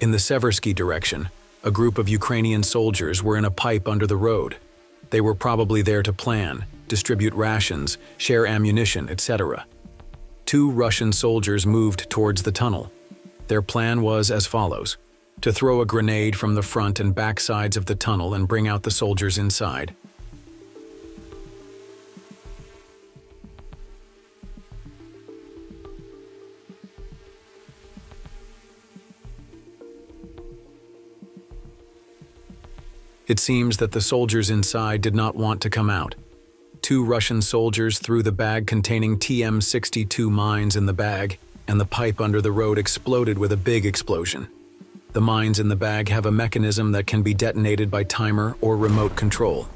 In the Seversky direction, a group of Ukrainian soldiers were in a pipe under the road. They were probably there to plan, distribute rations, share ammunition, etc. 2 Russian soldiers moved towards the tunnel. Their plan was as follows: to throw a grenade from the front and back sides of the tunnel and bring out the soldiers inside. It seems that the soldiers inside did not want to come out. 2 Russian soldiers threw the bag containing TM-62 mines in the bag, and the pipe under the road exploded with a big explosion. The mines in the bag have a mechanism that can be detonated by timer or remote control.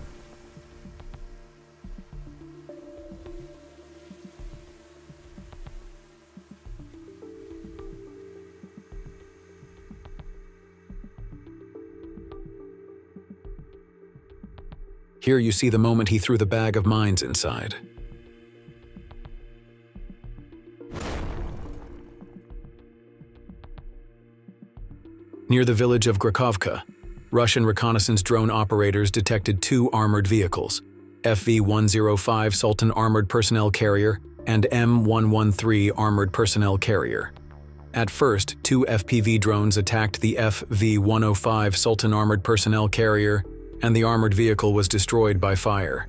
Here you see the moment he threw the bag of mines inside. Near the village of Grakovka, Russian reconnaissance drone operators detected 2 armored vehicles, FV-105 Sultan Armored Personnel Carrier and M113 Armored Personnel Carrier. At first, 2 FPV drones attacked the FV-105 Sultan Armored Personnel Carrier, and the armored vehicle was destroyed by fire.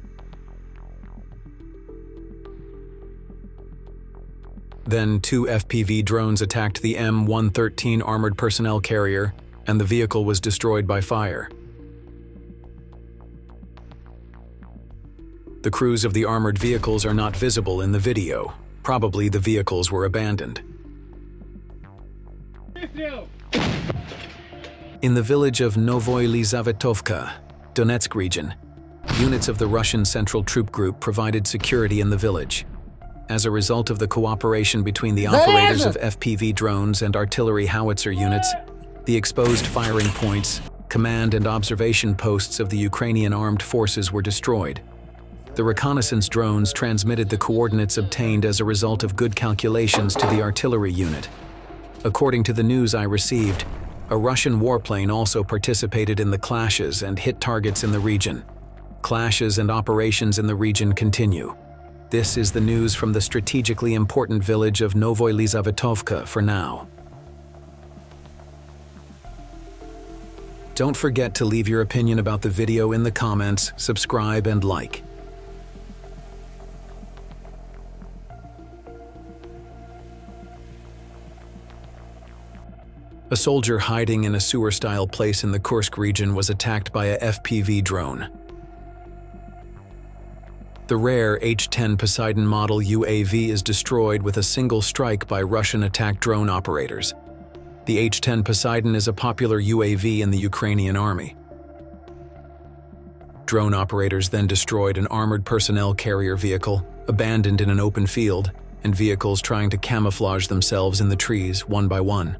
Then 2 FPV drones attacked the M113 Armored Personnel Carrier, and the vehicle was destroyed by fire. The crews of the armored vehicles are not visible in the video. Probably the vehicles were abandoned. In the village of Novoyelizavetovka, Donetsk region, units of the Russian Central Troop Group provided security in the village. As a result of the cooperation between the operators of FPV drones and artillery howitzer units, the exposed firing points, command and observation posts of the Ukrainian armed forces were destroyed. The reconnaissance drones transmitted the coordinates obtained as a result of good calculations to the artillery unit. According to the news I received, a Russian warplane also participated in the clashes and hit targets in the region. Clashes and operations in the region continue. This is the news from the strategically important village of Novoyelizavetovka for now. Don't forget to leave your opinion about the video in the comments, subscribe and like. A soldier hiding in a sewer-style place in the Kursk region was attacked by a FPV drone. The rare H-10 Poseidon model UAV is destroyed with a single strike by Russian attack drone operators. The H-10 Poseidon is a popular UAV in the Ukrainian army. Drone operators then destroyed an armored personnel carrier vehicle, abandoned in an open field, and vehicles trying to camouflage themselves in the trees one by one.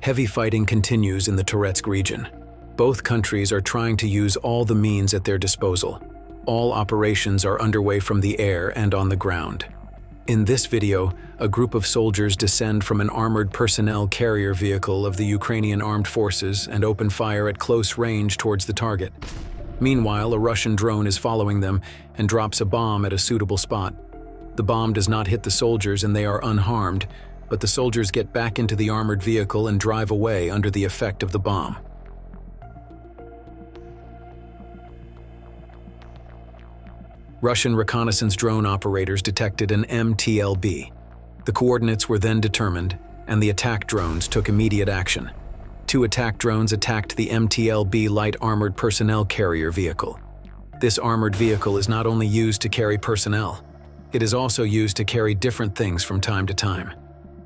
Heavy fighting continues in the Donetsk region. Both countries are trying to use all the means at their disposal. All operations are underway from the air and on the ground. In this video, a group of soldiers descend from an armored personnel carrier vehicle of the Ukrainian armed forces and open fire at close range towards the target. Meanwhile, a Russian drone is following them and drops a bomb at a suitable spot. The bomb does not hit the soldiers and they are unharmed, but the soldiers get back into the armored vehicle and drive away under the effect of the bomb. Russian reconnaissance drone operators detected an MTLB. The coordinates were then determined, and the attack drones took immediate action. 2 attack drones attacked the MTLB light armored personnel carrier vehicle. This armored vehicle is not only used to carry personnel, it is also used to carry different things from time to time.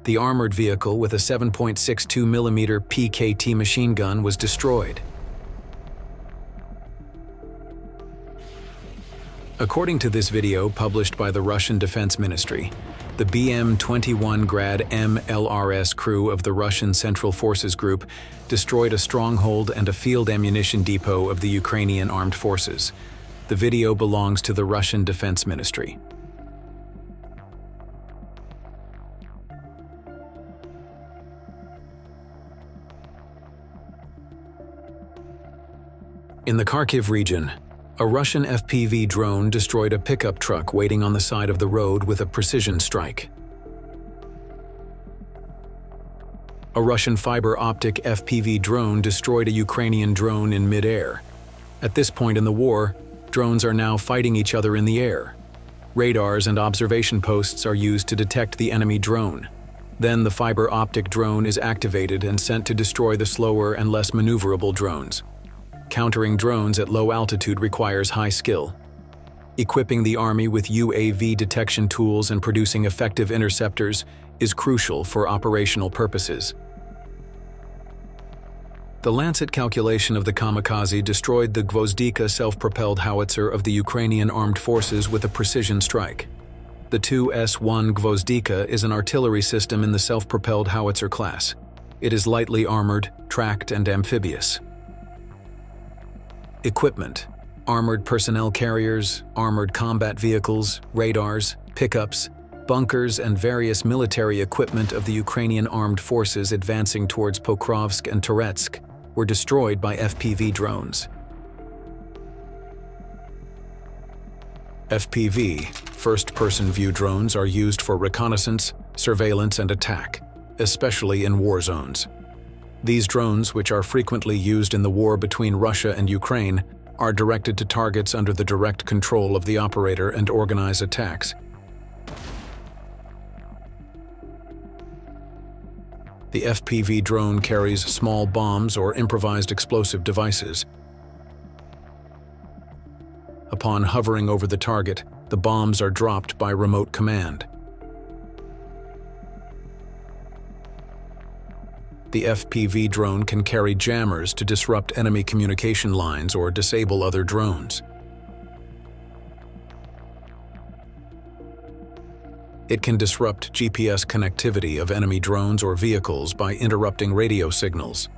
The armored vehicle with a 7.62 mm PKT machine gun was destroyed. According to this video published by the Russian Defense Ministry, the BM-21 Grad MLRS crew of the Russian Central Forces Group destroyed a stronghold and a field ammunition depot of the Ukrainian armed forces. The video belongs to the Russian Defense Ministry. In the Kharkiv region, a Russian FPV drone destroyed a pickup truck waiting on the side of the road with a precision strike. A Russian fiber-optic FPV drone destroyed a Ukrainian drone in mid-air. At this point in the war, drones are now fighting each other in the air. Radars and observation posts are used to detect the enemy drone. Then the fiber-optic drone is activated and sent to destroy the slower and less maneuverable drones. Countering drones at low altitude requires high skill. Equipping the army with UAV detection tools and producing effective interceptors is crucial for operational purposes. The Lancet calculation of the kamikaze destroyed the Gvozdika self-propelled howitzer of the Ukrainian armed forces with a precision strike. The 2S-1 Gvozdika is an artillery system in the self-propelled howitzer class. It is lightly armored, tracked, and amphibious. Equipment: armored personnel carriers, armored combat vehicles, radars, pickups, bunkers, and various military equipment of the Ukrainian armed forces advancing towards Kursk and Donetsk were destroyed by FPV drones. FPV, first-person view drones, are used for reconnaissance, surveillance, and attack, especially in war zones. These drones, which are frequently used in the war between Russia and Ukraine, are directed to targets under the direct control of the operator and organize attacks. The FPV drone carries small bombs or improvised explosive devices. Upon hovering over the target, the bombs are dropped by remote command. The FPV drone can carry jammers to disrupt enemy communication lines or disable other drones. It can disrupt GPS connectivity of enemy drones or vehicles by interrupting radio signals.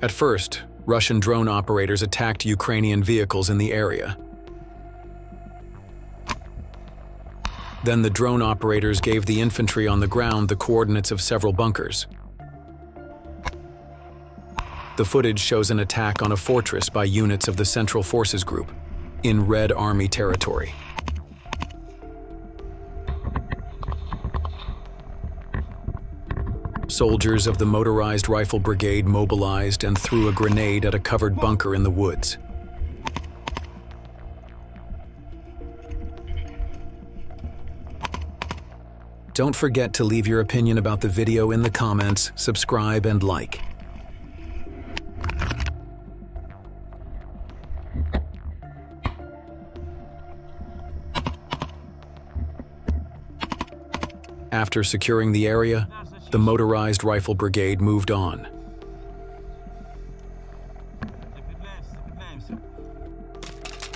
At first, Russian drone operators attacked Ukrainian vehicles in the area. Then the drone operators gave the infantry on the ground the coordinates of several bunkers. The footage shows an attack on a fortress by units of the Central Forces Group in Red Army territory. Soldiers of the Motorized Rifle Brigade mobilized and threw a grenade at a covered bunker in the woods. Don't forget to leave your opinion about the video in the comments, subscribe, and like. After securing the area, the Motorized Rifle Brigade moved on.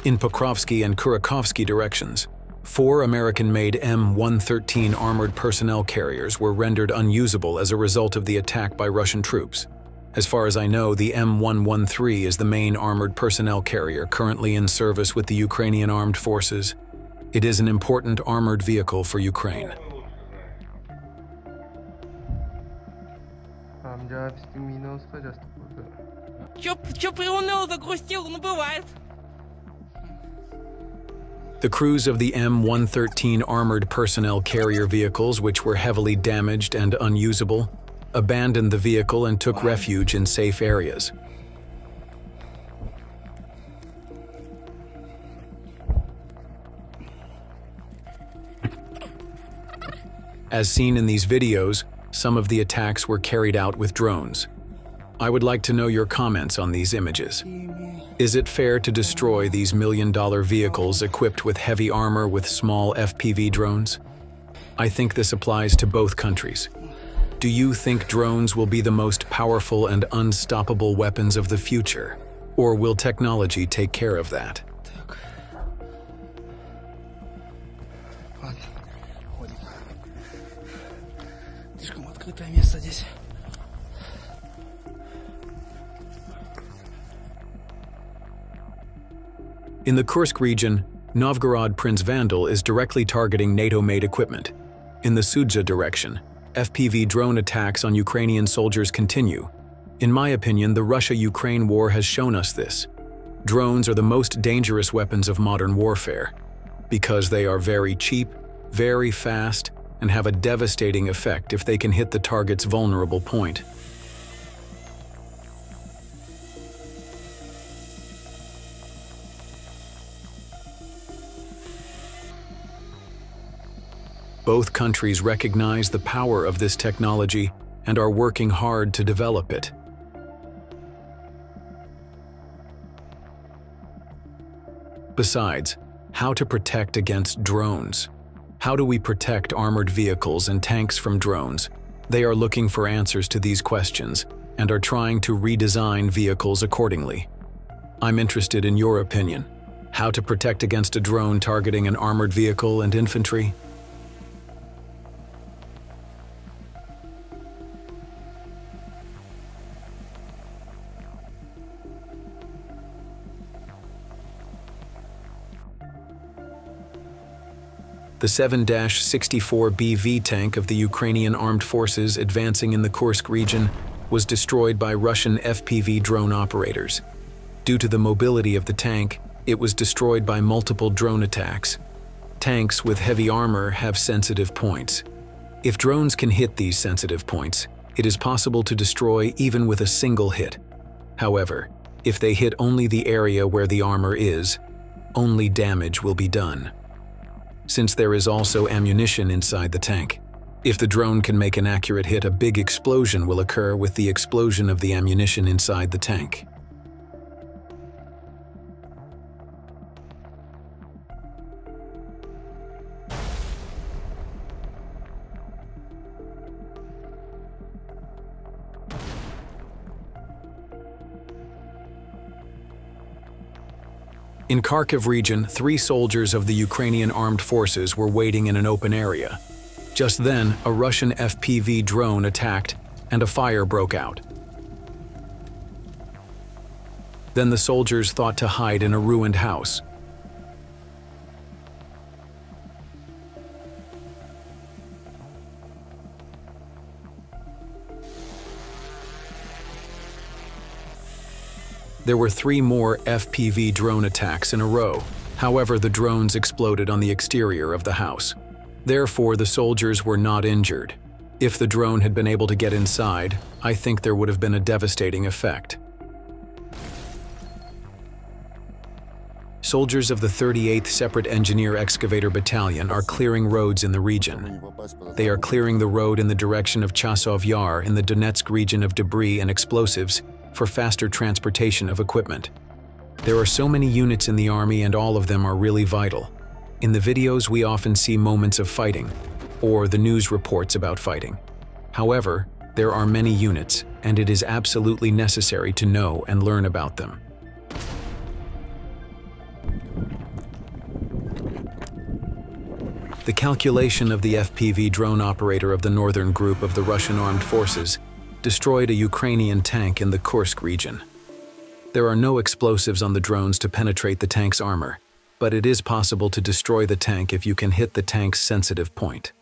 In Pokrovsky and Kurakovsky directions, 4 American-made M113 armored personnel carriers were rendered unusable as a result of the attack by Russian troops. As far as I know, the M113 is the main armored personnel carrier currently in service with the Ukrainian armed forces. It is an important armored vehicle for Ukraine. Чё приуныл, загрустил, ну бывает. The crews of the M113 armored personnel carrier vehicles, which were heavily damaged and unusable, abandoned the vehicle and took refuge in safe areas. As seen in these videos, some of the attacks were carried out with drones. I would like to know your comments on these images. Is it fair to destroy these million-dollar vehicles equipped with heavy armor with small FPV drones? I think this applies to both countries. Do you think drones will be the most powerful and unstoppable weapons of the future? Or will technology take care of that? Так. Ладно, ходим. Слишком открытое место здесь. In the Kursk region, Novgorod Prince Vandal is directly targeting NATO-made equipment. In the Sudza direction, FPV drone attacks on Ukrainian soldiers continue. In my opinion, the Russia-Ukraine war has shown us this. Drones are the most dangerous weapons of modern warfare, because they are very cheap, very fast, and have a devastating effect if they can hit the target's vulnerable point. Both countries recognize the power of this technology and are working hard to develop it. Besides, how to protect against drones? How do we protect armored vehicles and tanks from drones? They are looking for answers to these questions and are trying to redesign vehicles accordingly. I'm interested in your opinion. How to protect against a drone targeting an armored vehicle and infantry? The 7-64BV tank of the Ukrainian armed forces advancing in the Kursk region was destroyed by Russian FPV drone operators. Due to the mobility of the tank, it was destroyed by multiple drone attacks. Tanks with heavy armor have sensitive points. If drones can hit these sensitive points, it is possible to destroy even with a single hit. However, if they hit only the area where the armor is, only damage will be done. Since there is also ammunition inside the tank, if the drone can make an accurate hit, a big explosion will occur with the explosion of the ammunition inside the tank. In Kharkiv region, 3 soldiers of the Ukrainian armed forces were waiting in an open area. Just then, a Russian FPV drone attacked and a fire broke out. Then the soldiers thought to hide in a ruined house. There were 3 more FPV drone attacks in a row. However, the drones exploded on the exterior of the house. Therefore, the soldiers were not injured. If the drone had been able to get inside, I think there would have been a devastating effect. Soldiers of the 38th Separate Engineer Excavator Battalion are clearing roads in the region. They are clearing the road in the direction of Chasov Yar in the Donetsk region of debris and explosives for faster transportation of equipment. There are so many units in the army and all of them are really vital. In the videos we often see moments of fighting, or the news reports about fighting. However, there are many units and it is absolutely necessary to know and learn about them. The calculation of the FPV drone operator of the northern group of the Russian armed forces destroyed a Ukrainian tank in the Kursk region. There are no explosives on the drones to penetrate the tank's armor, but it is possible to destroy the tank if you can hit the tank's sensitive point.